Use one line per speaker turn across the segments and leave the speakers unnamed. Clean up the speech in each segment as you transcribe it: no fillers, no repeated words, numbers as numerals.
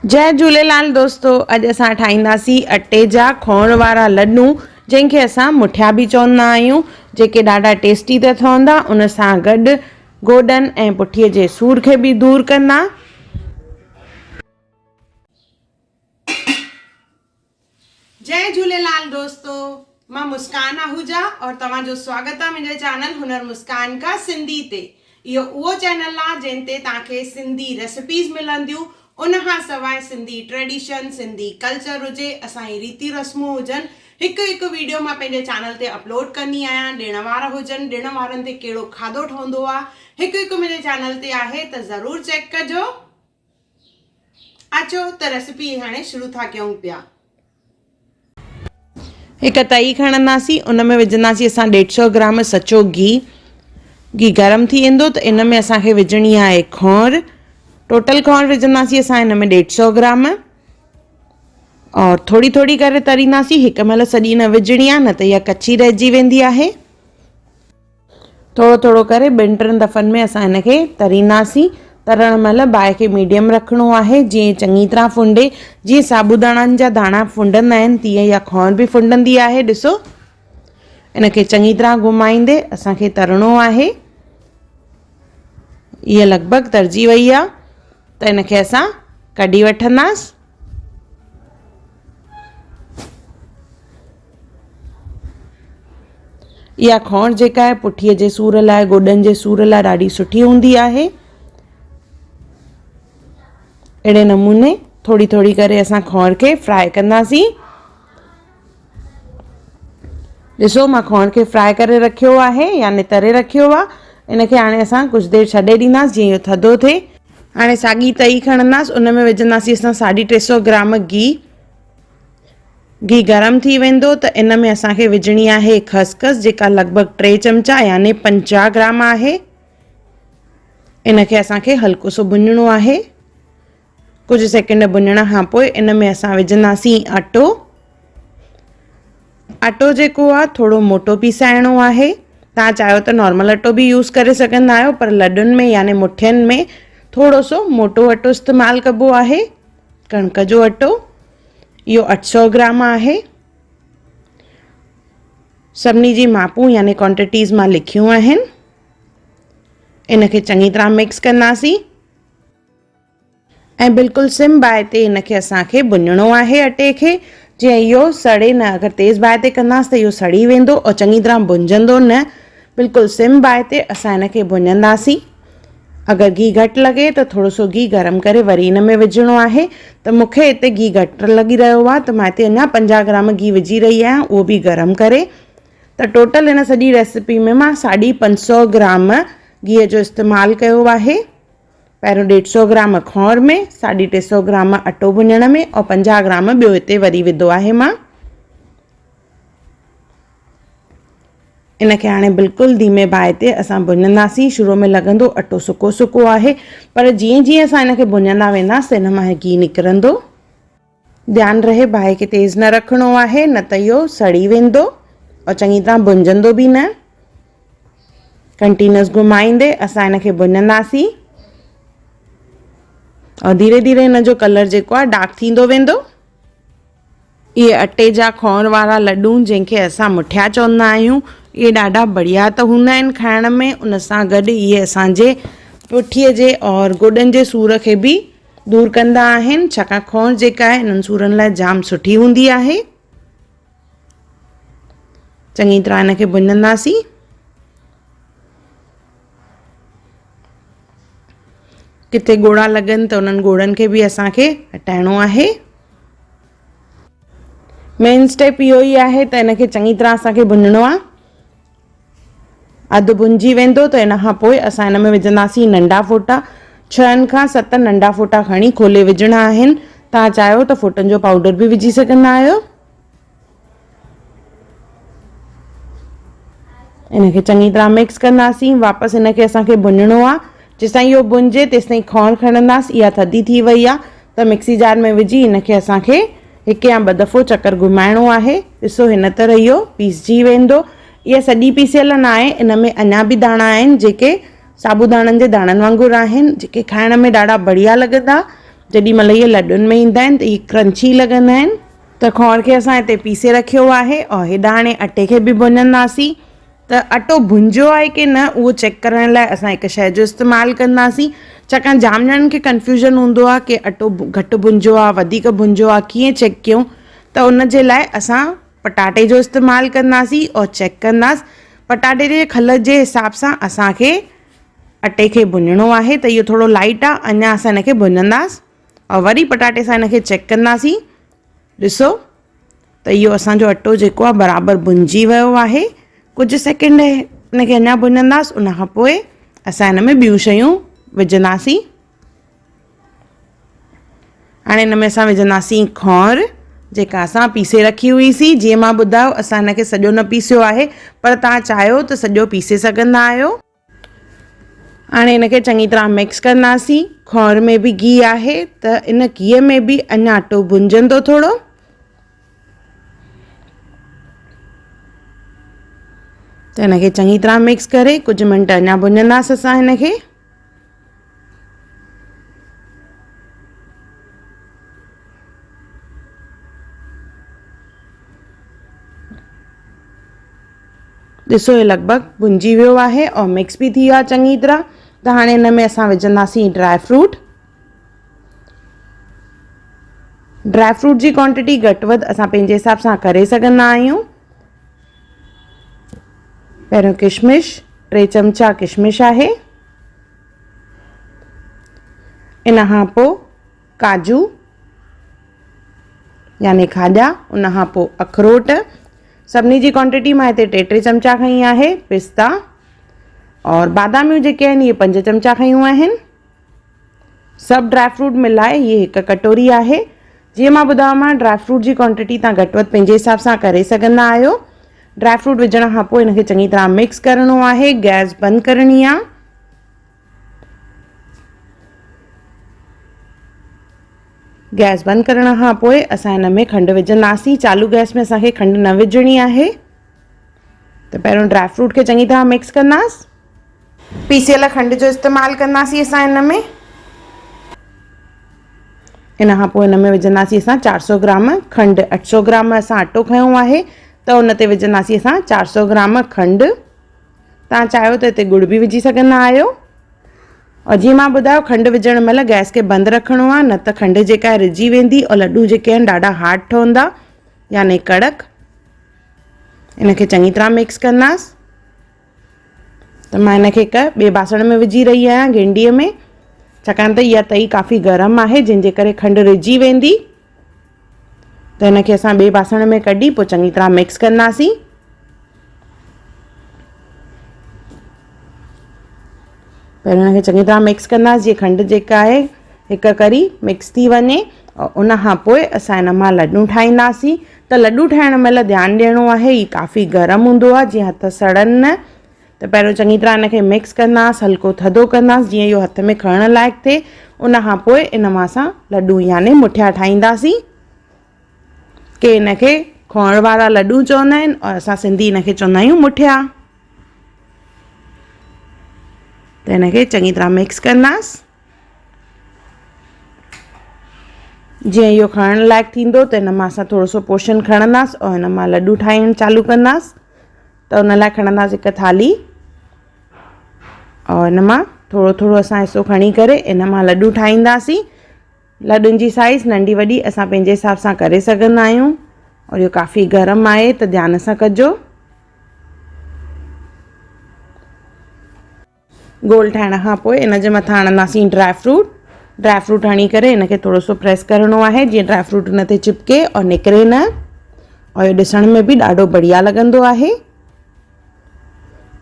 जय झूलेलाल दोस्तों। अॼु असां ठाहींदासीं अटे जा खोण वारा लड्डू, जंहिंखे असां मुठिया बि चवंदा आहियूं, जेके ॾाढा टेस्टी त ठहंदा। उन सां गॾु गोॾनि ऐं पुठीअ जे सूर खे बि दूर कंदा। जय झूलेलाल दोस्तों, मां मुस्कान आहूजा और तव्हांजो स्वागत आहे मुंहिंजे चैनल हुनर मुस्कान का सिंधी ते। इहो उहो चैनल आहे जिन ते तव्हांखे सिंधी रेसिपीज़ मिलंदियूं, उनखां सवाइ सिंधी ट्रेडिशन, सिंधी कल्चर हुजे, असांजी रीति रस्मूं हुजनि, हिकु हिकु वीडियो मां पंहिंजे चैनल ते अपलोड कंदी आहियां। ॾिण वार हुजनि, ॾिण वारनि ते कहिड़ो खाधो ठहंदो आहे, हिकु हिकु मुंहिंजे चैनल ते आहे, त ज़रूरु चेक कजो। अचो त रेसिपी हाणे शुरू था कयूं पिया। हिकु तई खणंदासीं, उन में विझंदासीं असां 150 ग्राम सचो घी गरम थी वेंदो त इन में असांखे विझणी आहे खोण। टोटल खोण विझंदासीं असां हिन में 150 ग्राम और थोड़ी थोड़ी करे तरींदासीं, हिकु महिल सॼी न विझणी आहे, न त इहा कच्ची रहिजी वेंदी आहे। थोड़ो थोड़ो करे 2-3 दफ़नि में असां हिनखे तरींदासीं। तरण महिल बाहि खे मीडियम रखिणो आहे, जीअं चङी तरह फुंडे। जीअं साबूदाणनि जा दाणा फुंडंदा आहिनि, तीअं इहा खोण बि फुंडंदी आहे। ॾिसो, इनखे चङी तरह घुमाईंदे असांखे तरणो आहे। इहा लॻभॻि तरजी वई आहे, त इनखे असां कढी वठंदासीं। इहा खोण जेका आहे पुठीअ जे सूर लाइ, गोॾनि जे सूर लाइ ॾाढी सुठी हूंदी आहे। अहिड़े नमूने थोड़ी थोड़ी करे असां खोण खे फ्राई कंदासीं। ॾिसो, मां खोण खे फ्राई करे रखियो आहे, यानी तरे रखियो आहे। इनखे हाणे असां कुझु देरि छॾे ॾींदासीं, जीअं इहो थधो थिए। हाणे साॻी तई खणंदासीं, उन में विझंदासीं असां 350 ग्राम घी गरम थी वेंदो त इन में असांखे विझणी आहे खसखस, जेका लॻभॻि 3 चमचा यानी 50 ग्राम आहे। इनखे असांखे हल्को सो भुञणो आहे। कुझु सेकंड भुञण खां पोइ इन में असां विझंदासीं अटो। अटो जेको आहे थोड़ो मोटो पीसाइणो आहे। तव्हां चाहियो त नॉर्मल अटो बि यूज़ करे सघंदा आहियो, पर लड्डुनि में यानी मुठियनि में थोड़ो सो मोटो अटो इस्तेमालु कबो आहे। कणिक जो अटो, इहो 800 ग्राम आहे। सभिनी जी मापूं यानी क्वांटिटीज़ मां लिखियूं आहिनि। इनखे चङी तरह मिक्स कंदासीं ऐं बिल्कुलु सिम बाहि ते इनखे असांखे भुञणो आहे अटे खे, जीअं इहो सड़े न। अगरि तेज़ बाहि ते कंदासीं त इहो सड़ी वेंदो और चङी तरह भुंजंदो न। बिल्कुलु सिम बाहि ते असां इनखे भुञंदासीं। अगरि घी घटि लॻे त थोड़ो सो घी गरम करे वरी इन में विझणो आहे। त मूंखे हिते घी घटि लॻी रहियो आहे, त मां हिते अञा 50 ग्राम घी विझी रही आहियां, उहो बि गरम करे। त टोटल इन सॼी रेसिपी में मां 550 ग्राम घीअ जो इस्तेमालु कयो आहे। पहिरियों 150 ग्राम खोण में, 350 ग्राम अटो भुञण में और 50 ग्राम ॿियो हिते वरी विधो आहे मां। इनखे हाणे बिल्कुलु धीमे बाहि ते असां भुञंदासीं। शुरू में लॻंदो अटो सुको सुको आहे, पर जीअं जीअं असां इनखे भुञंदा वेंदासीं त इन मां घी निकिरंदो। ध्यानु रहे, बाहि खे तेज़ न रखिणो आहे, न त इहो सड़ी वेंदो और चङी तरह भुंजंदो बि न। कंटिन्यूअस घुमाईंदे असां इनखे भुञंदासीं और धीरे धीरे इन जो कलर जेको आहे डार्क थींदो वेंदो। इहे अटे जा खोण वारा लड्डू, जंहिंखे असां मुठिया चवंदा आहियूं, इहे ॾाढा बढ़िया त हूंदा आहिनि खाइण में। उन सां गॾु इहे असांजे पुठीअ जे और गोॾनि जे सूर खे बि दूर कंदा आहिनि, छाकाणि खोण जेका आहे इन्हनि सूरनि लाइ जाम सुठी हूंदी आहे। चङी तरह इनखे भुञंदासीं। किथे ॻोड़ा लॻनि त उन्हनि ॻोड़नि खे बि असांखे हटाइणो आहे। मेन स्टेप इहो ई आहे त इनखे चङी तरह असांखे भुञणो आहे। अधु भुंजी वेंदो त इन खां पोइ असां इन में विझंदासीं नंढा फ़ोटा। 6 खां 7 नंढा फ़ोटा खणी खोले विझणा आहिनि। तव्हां चाहियो त फ़ोटनि जो पाउडर बि विझी सघंदा आहियो। इनखे चङी तरह मिक्स कंदासीं। वापसि इनखे असांखे भुञणो आहे। जेसिताईं इहो भुंजे तेसिताईं खोण खणंदासीं। इहा थधी थी वई आहे त मिक्सी जार में विझी इनखे असांखे 1 या 2 दफ़ो चकर घुमाइणो आहे। ॾिसो, हिन तरह इहो पीसजी वेंदो। इहा सॼी पीसियल न आहे, इन में अञा बि दाणा आहिनि जेके साबूदाणनि जे दाणनि वांगुरु आहिनि, जेके खाइण में ॾाढा बढ़िया लॻंदा। जेॾी महिल इहे लॾुनि में ईंदा आहिनि त इहे क्रंची लॻंदा आहिनि। त खौर खे असां हिते पीसे रखियो आहे और हेॾा हाणे अटे खे बि भुञंदासीं। त अटो भुंजियो आहे की न उहो चेक करण लाइ असां हिकु शइ जो इस्तेमालु कंदासीं। छाकाणि जाम ॼणनि खे कंफ्यूजन हूंदो आहे की अटो घटि भुंजियो आहे वधीक भुंजियो आहे, कीअं चेक कयूं। त उन जे लाइ असां पटाटे जो इस्तेमालु कंदासीं और चेक कंदासीं। पटाटे जे खल जे हिसाब सां असांखे अटे खे भुञणो आहे। त इहो थोरो लाइट आहे, अञा असां हिनखे भुञंदासीं और वरी पटाटे सां हिनखे चेक कंदासीं। ॾिसो त इहो असांजो अटो जेको आहे बराबरि भुंजी वियो आहे। कुझु सेकेंड हिनखे अञा भुञंदासीं, उन खां पोइ असां हिन में ॿियूं शयूं विझंदासीं। हाणे हिन में असां विझंदासीं खौर जेका असां पीसे रखी हुईसीं। जीअं मां ॿुधायो असां हिनखे सॼो न पीसियो आहे, पर तव्हां चाहियो त सॼो पीसे सघंदा आहियो। हाणे हिनखे चङी तरह मिक्स कंदासीं। खौर में बि गिहु आहे त इन गिह में बि अञा अटो भुंजंदो थोरो। त हिनखे चङी तरह मिक्स करे कुझु मिंट अञा भुञंदासीं असां हिनखे। ॾिसो हे लॻभॻि भुंजी वियो आहे और मिक्स बि थी वियो आहे चङी तरह। त हाणे हिन में असां विझंदासीं ड्राई फ्रूट। ड्राई फ्रूट जी क्वांटिटी घटि वधि असां पंहिंजे हिसाब सां करे सघंदा आहियूं। पहिरियों किशमिश, 3 चमचा किशमिश आहे। इन खां पोइ काजू यानी खाॼा, उन खां पोइ अखरोट। सभिनी जी क्वांटिटी मां हिते 3 चमचा खई आहे। पिस्ता और बादामियूं जेके आहिनि इहे 5 चमचा खयूं आहिनि। सभु ड्राई फ्रूट मिलाए हीअ हिकु कटोरी आहे। जीअं मां ॿुधायो मां ड्राई फ्रूट जी क्वांटिटी तव्हां घटि वधि पंहिंजे हिसाब सां करे सघंदा आहियो। ड्राई फ्रूट विझण खां पोइ हिनखे चङी तरह मिक्स करिणो आहे। गैस बंदि करणी आहे। गैस बंदि करण खां पोइ असां हिन में खंडु विझंदासीं। चालू गैस में असांखे खंडु न विझणी आहे। त पहिरियों ड्राई फ्रूट खे चङी तरह मिक्स कंदासीं। पीसियल खंड जो इस्तेमालु कंदासीं असां हिन में। इन खां पोइ हिन में विझंदासीं असां 400 ग्राम खंडु। 800 ग्राम असां अटो खयो आहे त उन ते विझंदासीं असां 400 ग्राम खंडु। तव्हां चाहियो त हिते गुड़ बि विझी सघंदा आहियो। और जीअं मां ॿुधायो खंडु विझण महिल गैस खे बंदि रखिणो आहे, न त खंडु जेका आहे रिझी वेंदी और लॾूं जेके आहिनि ॾाढा हार्ड ठहंदा यानी कड़क। इनखे चङी तरह मिक्स कंदासीं। त मां हिनखे हिकु ॿिए बासण में विझी रही आहियां गेंडीअ में, छाकाणि त इहा तई काफ़ी गरम आहे जंहिंजे करे खंडु रिझी वेंदी। त हिनखे असां ॿिए बासण में कढी पोइ चङी तरह मिक्स कंदासीं। पहिरियों हिनखे चङी तरह मिक्स कंदासीं जीअं खंडु जेका आहे हिकु करी मिक्स थी वञे। और उन खां पोइ असां हिन मां लॾूं ठाहींदासीं। त लॾूं ठाहिण महिल ध्यानु ॾियणो आहे हीउ काफ़ी गरम हूंदो आहे जीअं हथ सड़नि न। त पहिरियों चङी तरह हिनखे मिक्स कंदासीं, हल्को थधो कंदासीं जीअं इहो हथ में खणण लाइक़ु थिए। उन खां पोइ इन मां असां लॾूं यानी मुठिया ठाहींदासीं। के हिनखे खोण वारा लॾूं चवंदा आहिनि और असां सिंधी हिनखे चवंदा आहियूं मुठिया। त हिनखे चङी तरह मिक्स कंदासीं। जीअं इहो खणण लाइक़ु थींदो त हिन मां असां थोरो सो पोर्शन खणंदासीं और हिन मां लॾूं ठाहिण चालू कंदासीं। त हुन लाइ खणंदासीं हिकु थाली और हिन मां थोरो थोरो असां हिसो खणी करे इन मां लॾूं ठाहींदासीं। लॾुनि जी साइज़ नंढी वॾी असां पंहिंजे हिसाब सां करे सघंदा आहियूं। और इहो काफ़ी गरम आहे त ध्यान सां कजो। गोल ठाहिण खां पोइ इन जे मथां हणंदासीं ड्राई फ्रूट। ड्राई फ्रूट हणी करे हिनखे थोरो सो प्रेस करिणो आहे जीअं ड्राई फ्रूट न ते चिपके और निकिरे न। और इहो ॾिसण में बि ॾाढो बढ़िया लॻंदो आहे।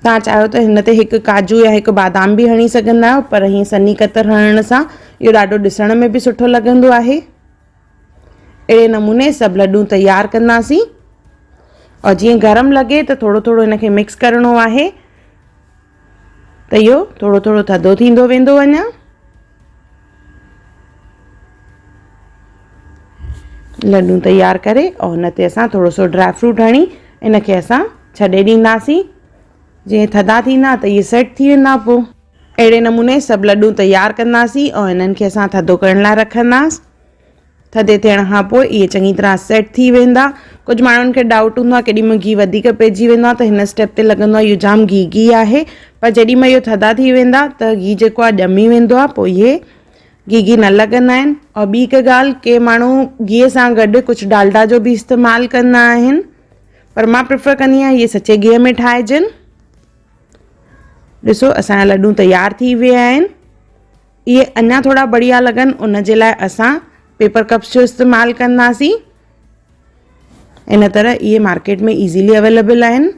तव्हां चाहियो त हिन ते हिकु काजू या हिकु बादाम बि हणी सघंदा आहियो, पर हीअं सन्ही कतर हणण सां इहो ॾाढो ॾिसण में बि सुठो लॻंदो आहे। अहिड़े नमूने सभु लॾूं तयारु कंदासीं। और जीअं गरम लॻे त थोरो थोरो हिनखे मिक्स करिणो आहे त इहो थोरो थोरो थधो थींदो वेंदो अञा। लॾूं तयारु करे और हुन ते असां थोरो सो ड्राई फ्रूट हणी इनखे असां छॾे ॾींदासीं। जीअं थधा थींदा त इहे सेट थी वेंदा। पोइ अहिड़े नमूने सभु लॾूं तयारु कंदासीं ऐं इन्हनि खे असां थधो करण लाइ रखंदासीं। थधे थियण खां पोइ इहे चङी तरह सेट थी वेंदा। कुझु माण्हुनि खे डाउट हूंदो आहे केॾीमहिल घी वधीक पइजी वेंदो आहे त हिन स्टेप ते लॻंदो आहे इहो जाम घी आहे, पर जेॾीमहिल इहो थधा थी वेंदा त घी जेको आहे ॼमी वेंदो आहे, पोइ इहे घी न लॻंदा आहिनि। और ॿी हिकु ॻाल्हि, के माण्हू घीअ सां गॾु कुझु डालडा जो बि इस्तेमालु कंदा आहिनि, पर मां प्रिफर कंदी आहियां इहे सचे घीअ में ठाहिजनि। ॾिसो असांजा लॾूं तयारु थी विया आहिनि। इहे अञा थोरा बढ़िया लॻनि उन जे लाइ असां पेपर कप्स जो इस्तेमालु कंदासीं। इन तरह इहे मार्केट में इज़ीली अवेलेबल आहिनि।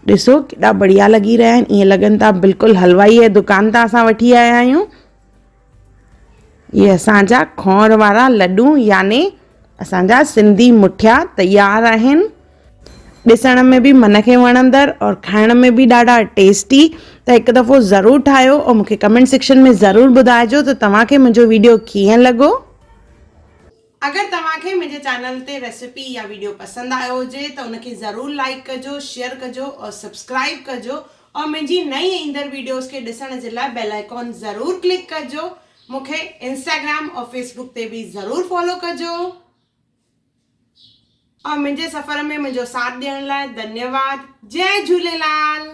ॾिसो केॾा बढ़िया लॻी रहिया आहिनि, ईअं लॻनि था बिल्कुलु हलवाई जे दुकान तां असां वठी आया आहियूं। इहे असांजा खौर वारा लॾूं याने असांजा सिंधी मुठिया तयारु आहिनि। ॾिसण में बि मन खे वणंदड़ और खाइण में बि ॾाढा टेस्टी। त हिकु दफ़ो ज़रूरु ठाहियो और मूंखे कमेंट सेक्शन में ज़रूरु ॿुधाइजो त तव्हांखे मुंहिंजो वीडियो कीअं लॻो। अगरि तव्हांखे मुंहिंजे चैनल ते रेसिपी या वीडियो पसंदि आयो हुजे त उनखे ज़रूरु लाइक कजो, शेयर कजो और सब्सक्राइब कजो। और मुंहिंजी नई ईंदड़ वीडियोस खे ॾिसण जे लाइ बेल आइकॉन ज़रूरु क्लिक कजो। मूंखे इंस्टाग्राम और फेसबुक ते बि ज़रूरु फॉलो कजो। और मुंहिंजे सफ़र में मुंहिंजो साथ ॾियण लाइ धन्यवाद। जय झूलेलाल।